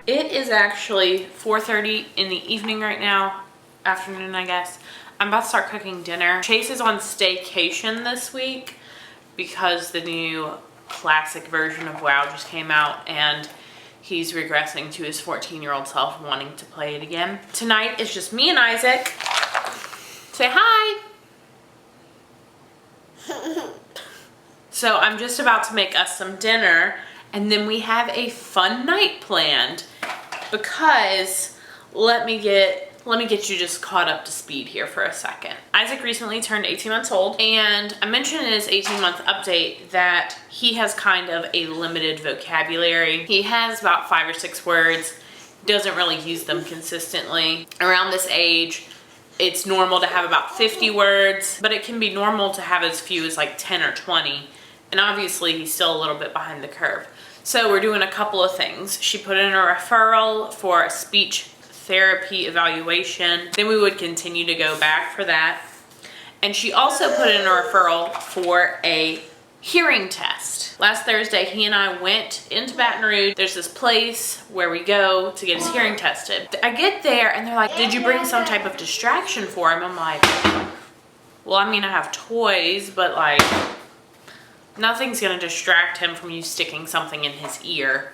It is actually 4:30 in the evening right now, afternoon I guess. I'm about to start cooking dinner. Chase is on staycation this week because the new classic version of WoW just came out and he's regressing to his 14-year-old self, wanting to play it again. Tonight is just me and Isaac. Say hi. So I'm just about to make us some dinner, and then we have a fun night planned because let me get you just caught up to speed here for a second. Isaac recently turned 18 months old, and I mentioned in his 18-month update that he has kind of a limited vocabulary. He has about 5 or 6 words, doesn't really use them consistently. Around this age, it's normal to have about 50 words, but it can be normal to have as few as like 10 or 20. And obviously he's still a little bit behind the curve. So we're doing a couple of things. She put in a referral for a speech therapy evaluation. Then we would continue to go back for that. And she also put in a referral for a hearing test. Last Thursday, he and I went into Baton Rouge. There's this place where we go to get his hearing tested. I get there and they're like, did you bring some type of distraction for him? I'm like, well, I mean, I have toys, but like, nothing's gonna distract him from you sticking something in his ear.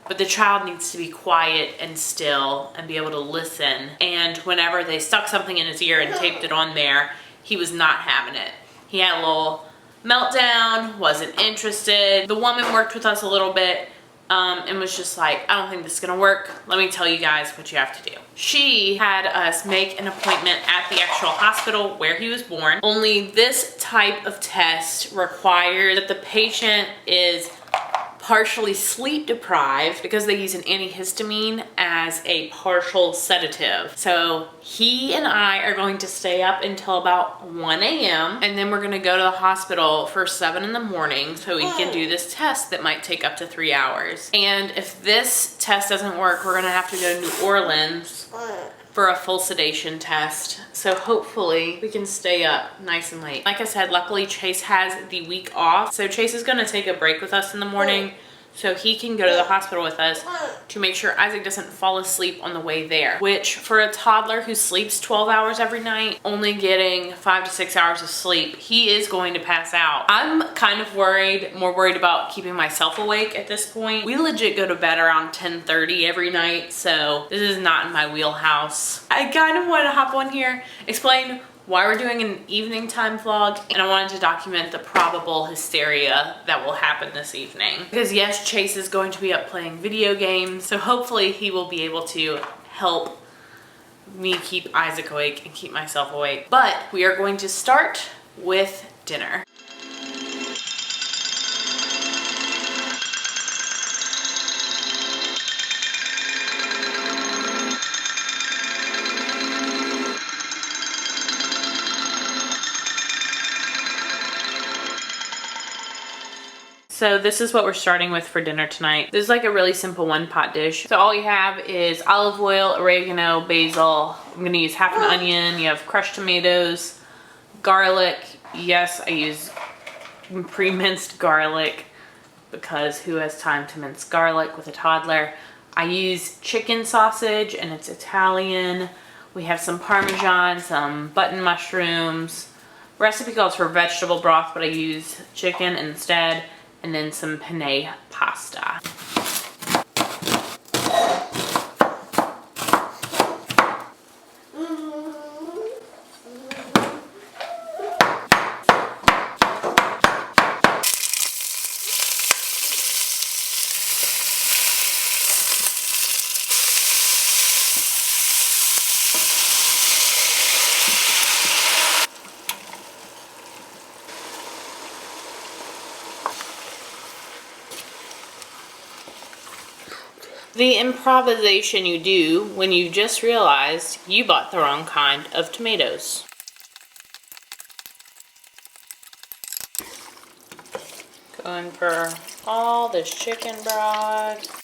But the child needs to be quiet and still and be able to listen. And whenever they stuck something in his ear and taped it on there, he was not having it. He had a little meltdown, wasn't interested. The woman worked with us a little bit and was just like, I don't think this is gonna work. Let me tell you guys what you have to do. She had us make an appointment at the actual hospital where he was born. Only this type of test requires that the patient is partially sleep deprived because they use an antihistamine as a partial sedative. So he and I are going to stay up until about 1 a.m. and then we're gonna go to the hospital for 7 in the morning so we can do this test that might take up to 3 hours. And if this test doesn't work, we're gonna have to go to New Orleans for a full sedation test. So hopefully we can stay up nice and late. Like I said, luckily Chase has the week off. So Chase is gonna take a break with us in the morning so he can go to the hospital with us to make sure Isaac doesn't fall asleep on the way there. Which for a toddler who sleeps 12 hours every night, only getting 5 to 6 hours of sleep, he is going to pass out. I'm kind of worried, more worried about keeping myself awake at this point. We legit go to bed around 10:30 every night, so this is not in my wheelhouse. I kind of want to hop on here, explain why we're doing an evening time vlog, and I wanted to document the probable hysteria that will happen this evening. Because yes, Chase is going to be up playing video games, so hopefully he will be able to help me keep Isaac awake and keep myself awake. But we are going to start with dinner. So this is what we're starting with for dinner tonight. This is like a really simple one-pot dish. So all you have is olive oil, oregano, basil. I'm gonna use half an onion. You have crushed tomatoes, garlic. Yes, I use pre-minced garlic because who has time to mince garlic with a toddler? I use chicken sausage and it's Italian. We have some Parmesan, some button mushrooms. Recipe calls for vegetable broth, but I use chicken instead. And then some penne pasta. The improvisation you do when you just realized you bought the wrong kind of tomatoes. Going for all this chicken broth.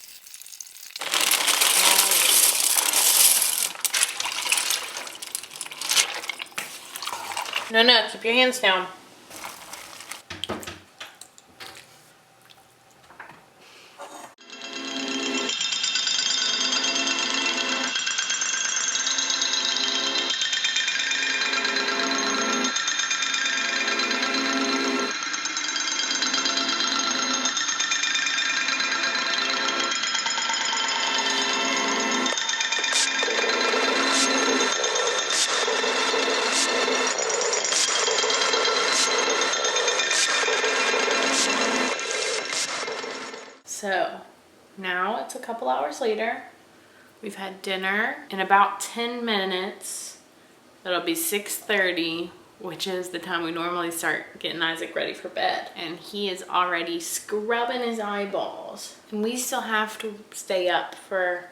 No, keep your hands down. So now it's a couple hours later. We've had dinner. In about 10 minutes, it'll be 6:30, which is the time we normally start getting Isaac ready for bed. And he is already scrubbing his eyeballs. And we still have to stay up for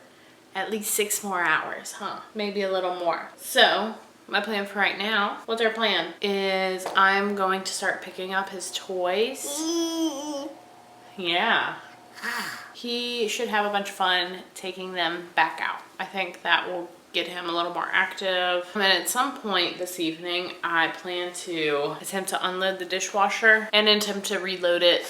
at least 6 more hours, huh? Maybe a little more. So my plan for right now, what's our plan? Is I'm going to start picking up his toys. Yeah. He should have a bunch of fun taking them back out. I think that will get him a little more active. And at some point this evening, I plan to attempt to unload the dishwasher and attempt to reload it.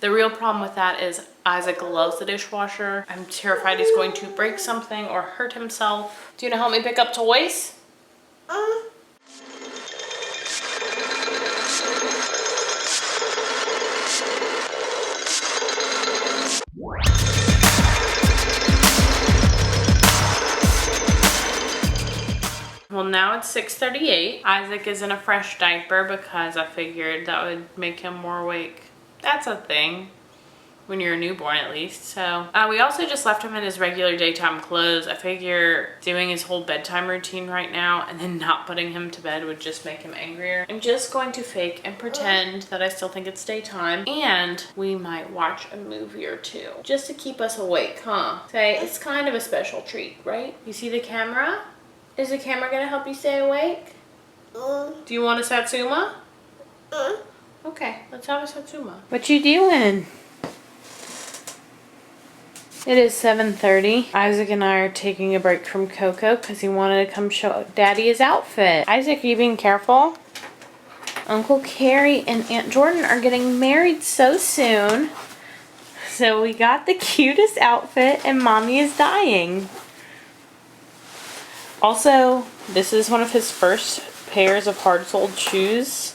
The real problem with that is Isaac loves the dishwasher. I'm terrified he's going to break something or hurt himself. Do you want to help me pick up toys? Well, now it's 6:38. Isaac is in a fresh diaper because I figured that would make him more awake. That's a thing. When you're a newborn, at least. So we also just left him in his regular daytime clothes. I figure doing his whole bedtime routine right now and then not putting him to bed would just make him angrier. I'm just going to fake and pretend that I still think it's daytime, and we might watch a movie or two just to keep us awake, huh? Say, it's kind of a special treat, right? You see the camera? Is the camera gonna help you stay awake? Do you want a Satsuma? Okay, let's have a Satsuma. What you doing? It is 7:30. Isaac and I are taking a break from Coco because he wanted to come show Daddy his outfit. Isaac, are you being careful? Uncle Carrie and Aunt Jordan are getting married so soon. So we got the cutest outfit and Mommy is dying. Also, this is one of his first pairs of hard-soled shoes.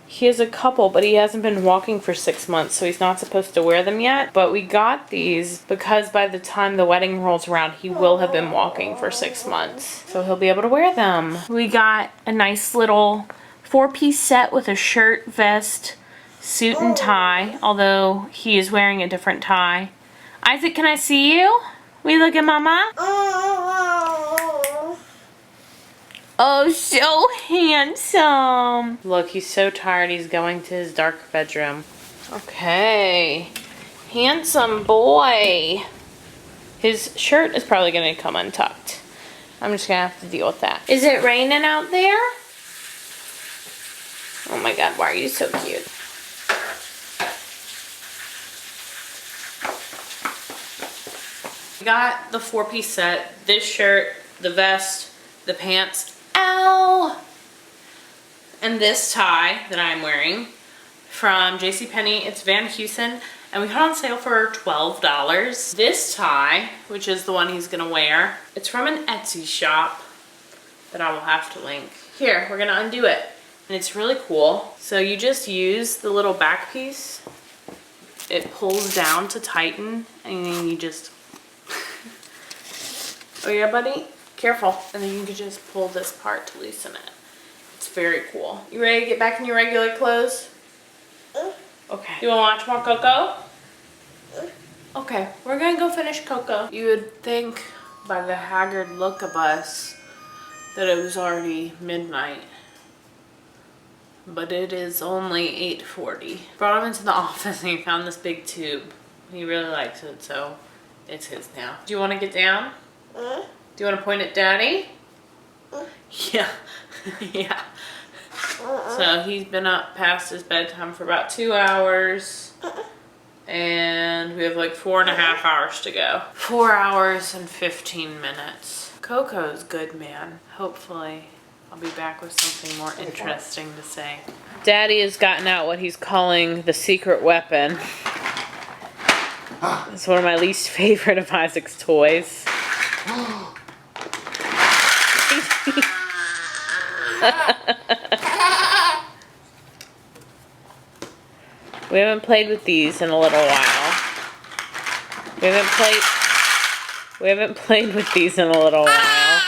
He has a couple, but he hasn't been walking for 6 months, so he's not supposed to wear them yet. But we got these because by the time the wedding rolls around, he will have been walking for 6 months. So he'll be able to wear them. We got a nice little 4-piece set with a shirt, vest, suit, and tie, although he is wearing a different tie. Isaac, can I see you? Will you look at Mama? Oh, so handsome. Look, he's so tired. He's going to his dark bedroom. Okay. Handsome boy. His shirt is probably going to come untucked. I'm just going to have to deal with that. Is it raining out there? Oh my God, why are you so cute? Got the 4-piece set. This shirt, the vest, the pants. Ow! And this tie that I'm wearing from JCPenney. It's Van Heusen, and we got it on sale for $12. This tie, which is the one he's gonna wear, it's from an Etsy shop that I will have to link. Here, we're gonna undo it. And it's really cool. So you just use the little back piece. It pulls down to tighten, and then you just... Oh yeah, buddy? Careful. And then you can just pull this part to loosen it. It's very cool. You ready to get back in your regular clothes? Okay. You want to watch more Coco? Okay, we're gonna go finish Coco. You would think by the haggard look of us that it was already midnight. But it is only 8:40. Brought him into the office and he found this big tube. He really likes it, so it's his now. Do you want to get down? Do you want to point at Daddy? Yeah. Yeah. So he's been up past his bedtime for about 2 hours. And we have like 4.5 hours to go. 4 hours and 15 minutes. Coco's good, man. Hopefully I'll be back with something more interesting to say. Daddy has gotten out what he's calling the secret weapon. It's one of my least favorite of Isaac's toys. We haven't played with these in a little while. We haven't played with these in a little while.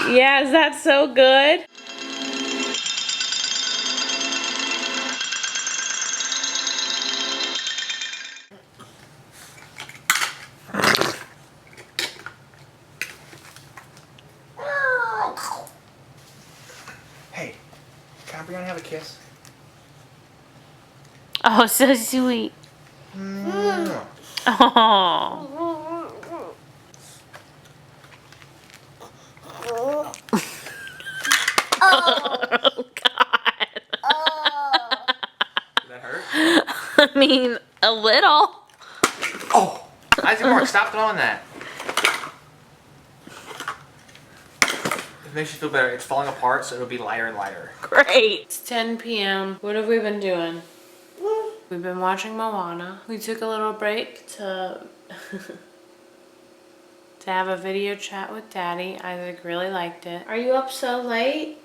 Yeah, is that so good? have a kiss? Oh, so sweet. Mm. Oh. Oh, God. Did that hurt? I mean, a little. Oh! Isaac Mark, stop throwing that. It makes you feel better. It's falling apart, so it'll be lighter and lighter. Great. It's 10 p.m. What have we been doing? We've been watching Moana. We took a little break to to have a video chat with Daddy. Isaac really liked it. Are you up so late?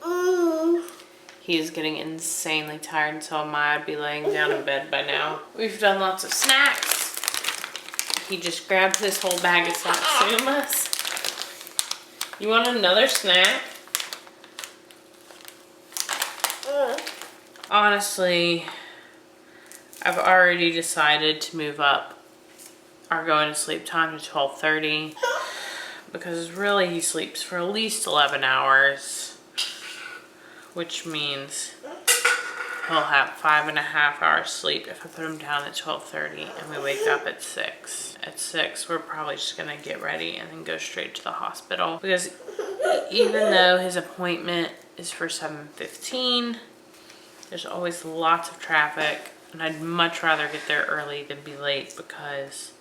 He is getting insanely tired, so am I. I'd be laying down in bed by now. We've done lots of snacks. He just grabbed this whole bag of Satsumas. You want another snack? Honestly, I've already decided to move up our going to sleep time to 12:30 because really he sleeps for at least 11 hours, which means he'll have 5.5 hours sleep if I put him down at 12:30 and we wake up at 6. At 6, we're probably just gonna get ready and then go straight to the hospital because even though his appointment is for 7:15, there's always lots of traffic, and I'd much rather get there early than be late because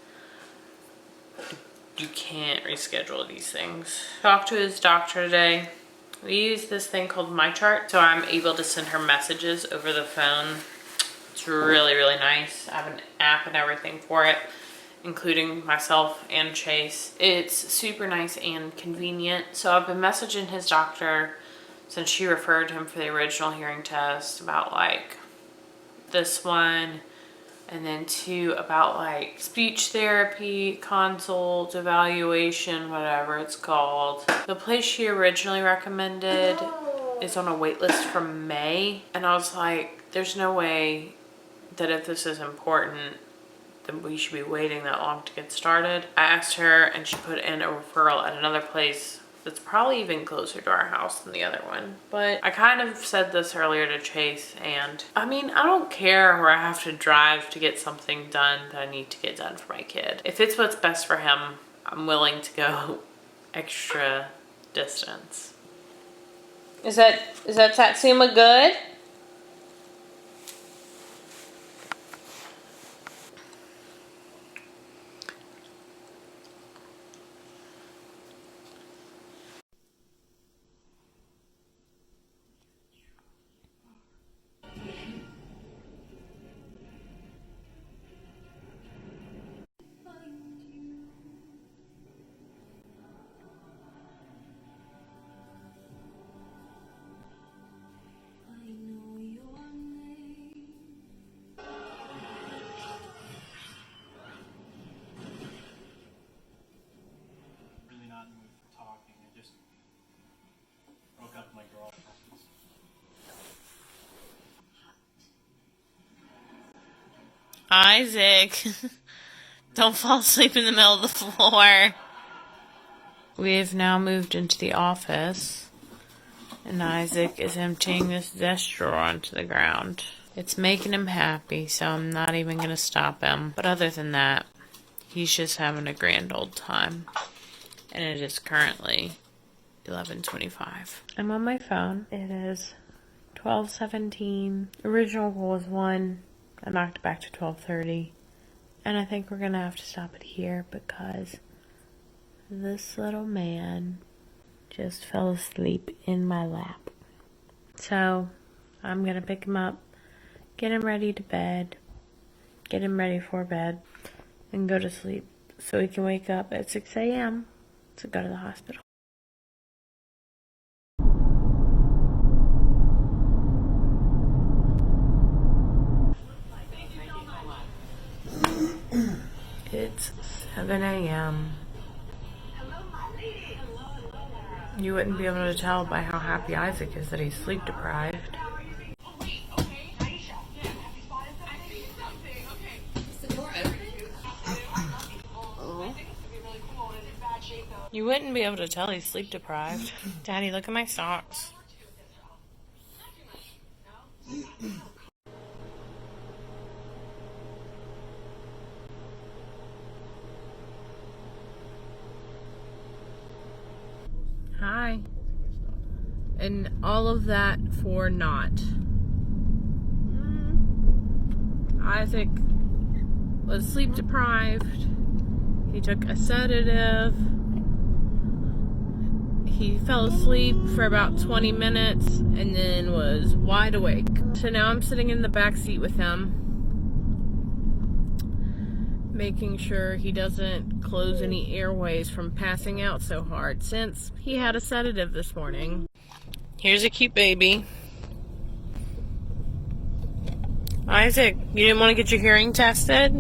you can't reschedule these things. Talked to his doctor today. We use this thing called MyChart, so I'm able to send her messages over the phone. It's really, really nice. I have an app and everything for it, including myself and Chase. It's super nice and convenient. So I've been messaging his doctor since she referred him for the original hearing test about like this one, and then 2 about like speech therapy, consult, evaluation, whatever it's called. The place she originally recommended is on a wait list from May, and I was like, there's no way that if this is important then we should be waiting that long to get started. I asked her and she put in a referral at another place that's probably even closer to our house than the other one. But I kind of said this earlier to Chase, and I mean, I don't care where I have to drive to get something done that I need to get done for my kid. If it's what's best for him, I'm willing to go extra distance. Is that Satsuma good? Isaac, don't fall asleep in the middle of the floor. We've now moved into the office, and Isaac is emptying this desk drawer onto the ground. It's making him happy, so I'm not even going to stop him. But other than that, he's just having a grand old time. And it is currently 11:25. I'm on my phone. It is 12:17. Original goal was 1. I knocked it back to 12:30. And I think we're going to have to stop it here because this little man just fell asleep in my lap. So I'm going to pick him up, get him ready to bed, get him ready for bed, and go to sleep so he can wake up at 6 a.m. to go to the hospital. It's 7 a.m. You wouldn't be able to tell by how happy Isaac is that he's sleep deprived. You wouldn't be able to tell he's sleep deprived. Daddy, look at my socks. And all of that for naught. Isaac was sleep deprived. He took a sedative. He fell asleep for about 20 minutes and then was wide awake. So now I'm sitting in the back seat with him, making sure he doesn't close any airways from passing out so hard since he had a sedative this morning. Here's a cute baby. Isaac, you didn't want to get your hearing tested?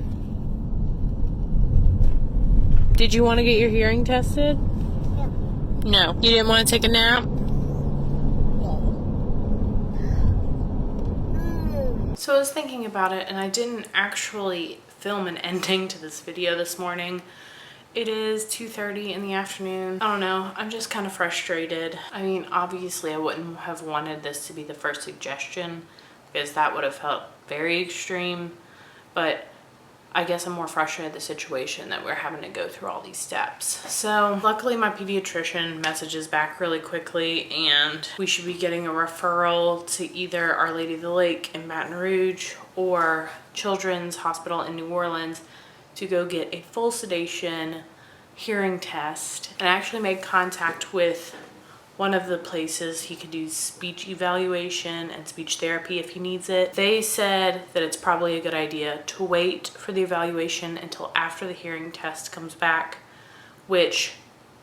Did you want to get your hearing tested? No. You didn't want to take a nap? So I was thinking about it and I didn't actually film an ending to this video this morning. It is 2:30 in the afternoon. I don't know, I'm just kind of frustrated. I mean, obviously I wouldn't have wanted this to be the first suggestion because that would have felt very extreme, but I guess I'm more frustrated at the situation that we're having to go through all these steps. So luckily my pediatrician messages back really quickly and we should be getting a referral to either Our Lady of the Lake in Baton Rouge or Children's Hospital in New Orleans to go get a full sedation hearing test. And I actually made contact with one of the places he could do speech evaluation and speech therapy if he needs it. They said that it's probably a good idea to wait for the evaluation until after the hearing test comes back, which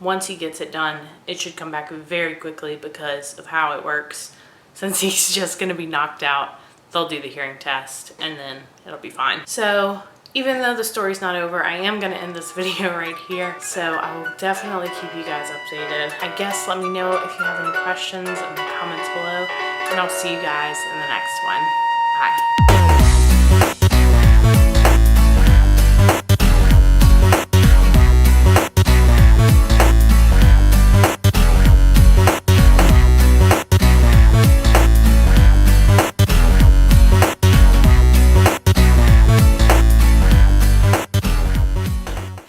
once he gets it done, it should come back very quickly because of how it works. Since he's just gonna be knocked out, they'll do the hearing test and then it'll be fine. So even though the story's not over, I am gonna end this video right here. So I will definitely keep you guys updated. I guess let me know if you have any questions in the comments below, and I'll see you guys in the next one. Bye.